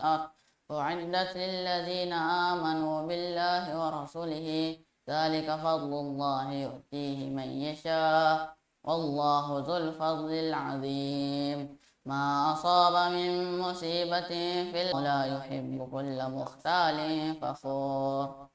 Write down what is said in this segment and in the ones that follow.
أعدت للذين آمنوا بالله ورسوله ذلك فضل الله يؤتيه من يشاء والله ذو الفضل العظيم ما أصاب من مصيبة في الأرض لا يحب كل مختال فخور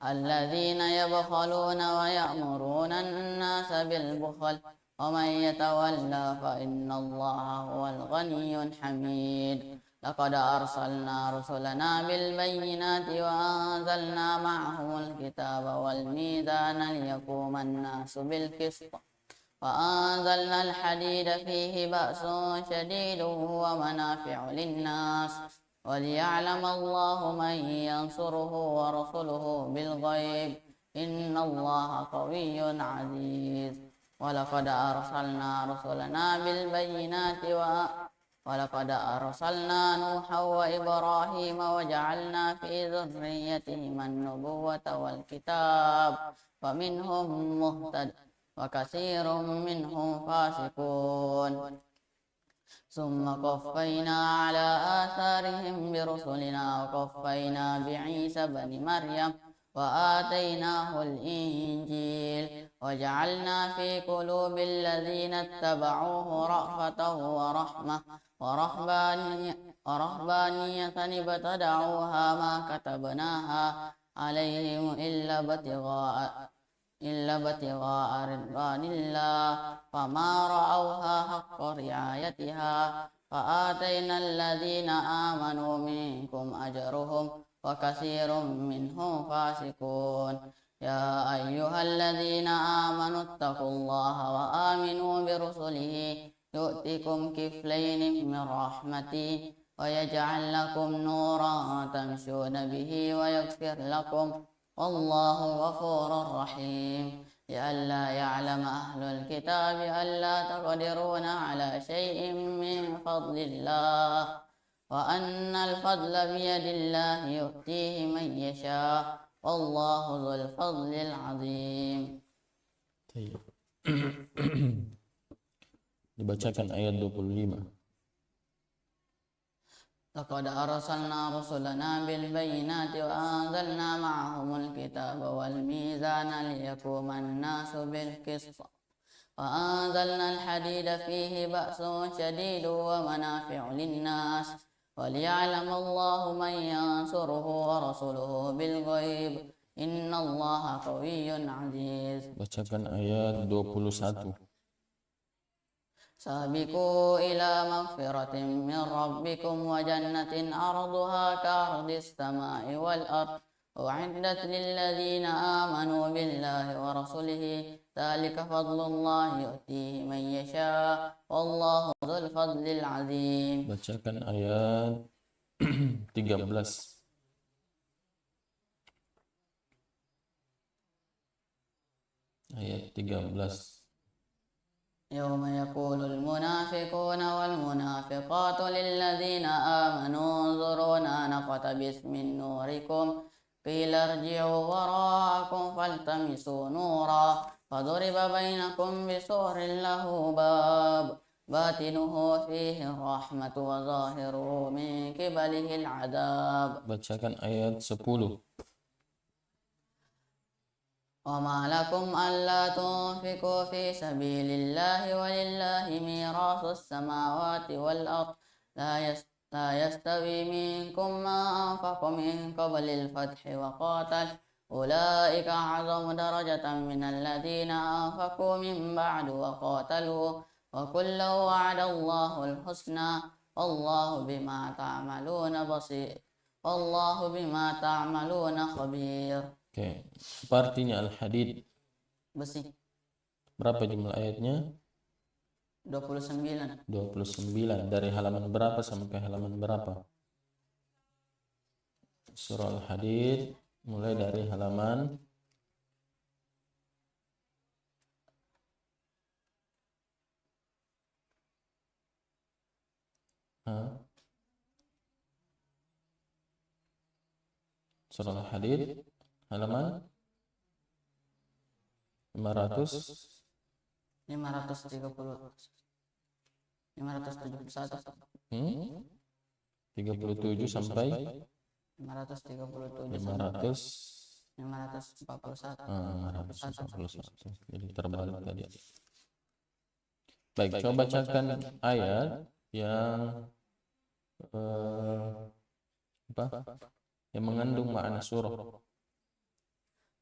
الذين يبخلون ويأمرون الناس بالبخل ومن يتولى فإن الله هو الغني الحميد لقد أرسلنا رسلنا بالبينات وأنزلنا معهم الكتاب والميزان ليقوم الناس بالقسط وأنزلنا الحديد فيه بأس شديد ومنافع للناس وليعلم الله من ينصره ورسله بالغيب إن الله قوي عزيز ولقد أرسلنا رسلنا بالبينات ولقد أرسلنا نوحا وإبراهيم وجعلنا في ذريتهما النبوة والكتاب فمنهم مهتد وكثير منهم فاسقون ثم قفينا على آثارهم برسلنا وقفينا بعيسى بن مريم وآتيناه الإنجيل وجعلنا في قلوب الذين اتبعوه رأفة ورحمة ورهبانية ابتدعوها ما كتبناها عليهم إلا ابتغاء رضوان الله فما رأوها حق رعايتها فآتينا الذين آمنوا منكم أجرهم وكثير منهم فاسقون يا أيها الذين آمنوا اتقوا الله وآمنوا برسله يؤتكم كفلين من رحمته ويجعل لكم نورا تمشون به ويغفر لكم والله غفور رحيم لئلا يعلم أهل الكتاب ألا تقدرون على شيء من فضل الله وأن الفضل بيد الله يؤتيه من يشاء والله ذو الفضل العظيم. Dibacakan ayat 25. لقد أرسلنا رسلنا بالبينات وأنزلنا معهم الكتاب والميزان ليقوم الناس بالقسط وأنزلنا الحديد فيه بأس شديد ومنافع للناس وليعلم الله من ينصره ورسله بالغيب إن الله قوي عزيز. Bacakan ayat 21. سابقوا إلى مغفرة من ربكم وجنة أرضها كأرض السماء والأرض أعدت للذين آمنوا بالله ورسله ذلك فضل الله يؤتيه من يشاء والله ذو الفضل العظيم. Bacakan ayat 13. Ayat 13. يوم يقول المنافقون والمنافقات للذين آمنوا انظرونا نقتبس من نوركم قيل ارجعوا وراءكم فالتمسوا نورا فضرب بينكم بسور له باب باطنه فيه الرحمة وظاهره من قبله العذاب. Bacakan ayat 10. وما لكم ألا تنفقوا في سبيل الله ولله ميراث السماوات والأرض لا يستوي منكم ما أنفق من قبل الفتح وقاتل أولئك أعظم درجة من الذين أنفقوا من بعد وقاتلوا وكلا وعد الله الحسنى والله بما تعملون بصير والله بما تعملون خبير. Oke, apa artinya al-hadid? Besi. Berapa jumlah ayatnya? 29. 29. Dari halaman berapa sampai halaman berapa? Surah Al-Hadid mulai dari halaman Surah Al-Hadid halaman 571. 571. 37 sampai 537 sampai 541. 541. Jadi terbalik tadi. Baik, coba bacakan ayat yang yang mengandung makna surah.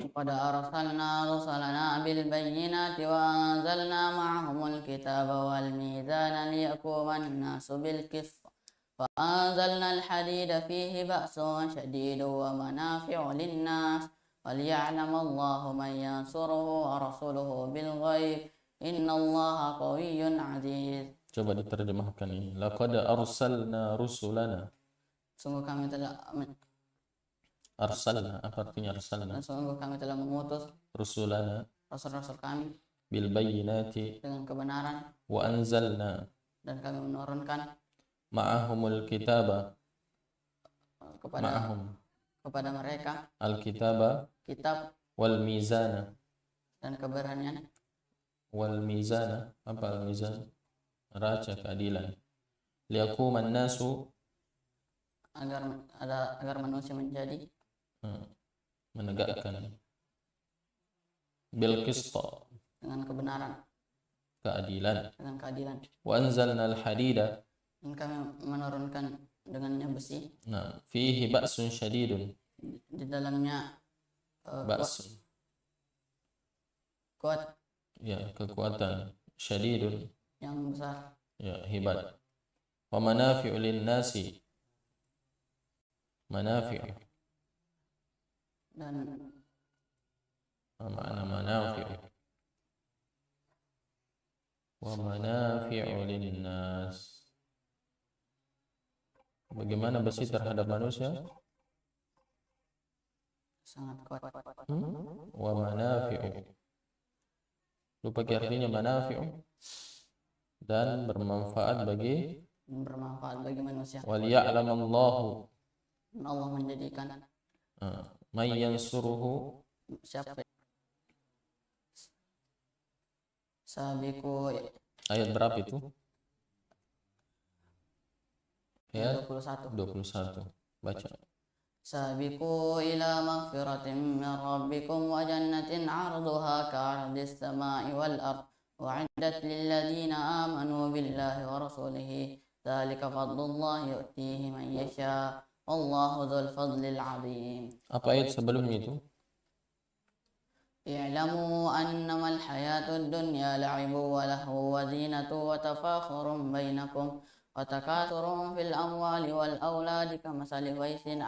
Qad arsalna rusulana bil bayyinati wa anzalna ma'ahumul kitaba wal mizana liyaquma an-nasu bil qist. Wa anzalna al-hadida fihi ba'sun shadidun wa manafi'u lin-nas wa liya'lama Allahu man yansuruhu wa rasuluhu bil ghaib. Innallaha qawiyyun 'aziz. Coba diterjemahkan ini. Laqad arsalna rusulana. Sungguh kami telah Arsalna, apa artinya arsalna? Sungguh kami telah mengutus Rusulana rasul-rasul kami bil bayyinati dengan kebenaran, wa anzalna dan kami menurunkan ma'ahumul kitaba kepada mereka al-kitaba kitab wal mizana. dan keberanian. Wal mizana, apa al-mizan? Raca, keadilan. Liyaquman nasu, agar manusia menjadi menegakkan. Bil qista, dengan kebenaran, keadilan. dengan keadilan. Wa anzalna al-hadida, Dan kami menurunkan dengannya besi. nah, fihi ba'sun syadidun. Di dalamnya Ba'sun, kuat ya, kekuatan. Syadidun, yang besar. ya, hebat. Wa manafi'u lin-nasi, manafi'u, Dan makna manafi'u. Wa manafi'u lin-nas. Bagaimana besi terhadap manusia? sangat kuat. Wa manafi'u. Lupa artinya manafi'u. Dan bermanfaat bagi manusia. wal ya'lamallahu, Dan Allah menjadikan may yansuruhu, siapa sabiku. ayat berapa itu? Ayat 21. Baca. Sabiqu ila maghfiratin min rabbikum wa jannatin 'arduha ka'ardis sama'i wal ard u'iddat lil ladzina amanu billahi wa rasulihi dzalika fadlullahi yu'tihi man yasha wallahu dzul fadlil 'adzim. Apa ayat sebelumnya itu? I'lamu annamal hayatud dunya la'ibu wa lahu wa zinatu wa tafakhurun bainakum wa takathurun fil amwali wal auladi kamathali ghaythin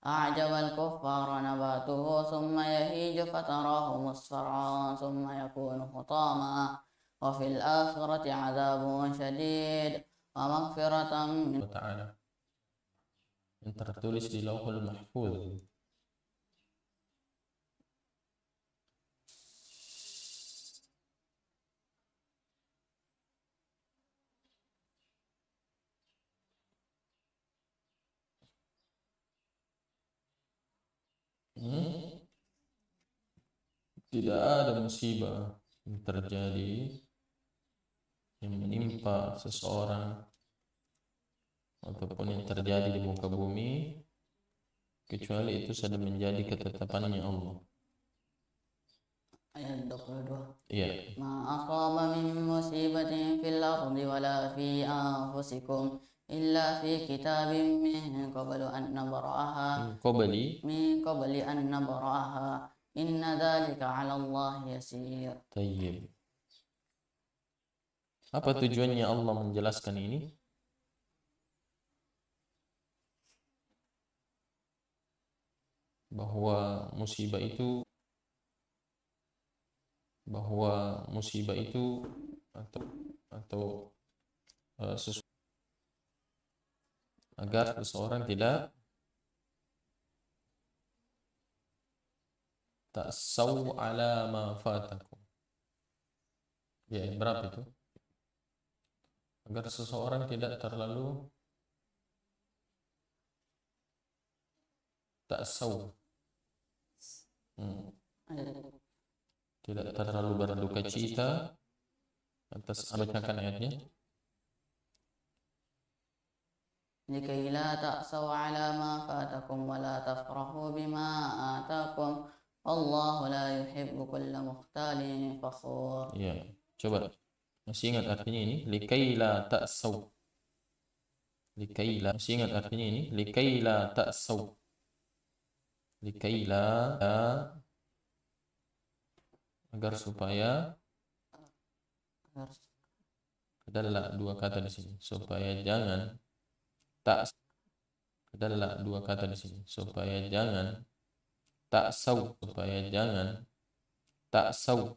a'jabal kuffara nabatuhu thumma yahiju fatarahu musfarran thumma yakunu hutama wa fil akhirati 'adzabun syadid wa maghfiratan min Ta'ala. Yang tertulis di Lauhul Mahfuz. Tidak ada musibah yang terjadi yang menimpa seseorang ataupun yang terjadi di muka bumi kecuali itu sudah menjadi ketetapannya Allah. Ayat 22. Iya. Ma asaba min musibatin fil ardi wala fi anfusikum illa fi kitabim min qablu an nabra'aha min qabli an nabra'aha inna dzalika 'ala Allah yasir. Tayyib. Apa tujuannya Allah menjelaskan ini? Bahwa musibah itu atau agar seseorang tidak ta'saw ala ma fatakum. Ya, berapa itu? Agar seseorang tidak terlalu ta'saw, tidak terlalu berduka cita atas, bacakan ayatnya. لكي لا تأسوا على ما فاتكم ولا تفرحوا بما آتاكم والله لا يحب كل مختال فخور. Ya, coba masih ingat artinya ini? Likaila ta'saw. Likaila, masih ingat artinya ini? Likaila ta'saw. Likaila, agar supaya, adalah dua kata di sini. Supaya jangan tak, adalah dua kata di sini. Supaya jangan ta'saw, supaya jangan ta'saw.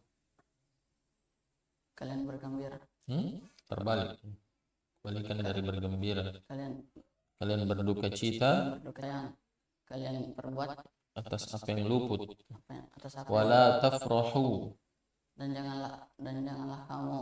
Kalian bergembira. Terbalik. Balikan dari bergembira. Kalian berduka cita kalian perbuat atas apa yang luput. atas apa Wala tafrahu, dan janganlah kamu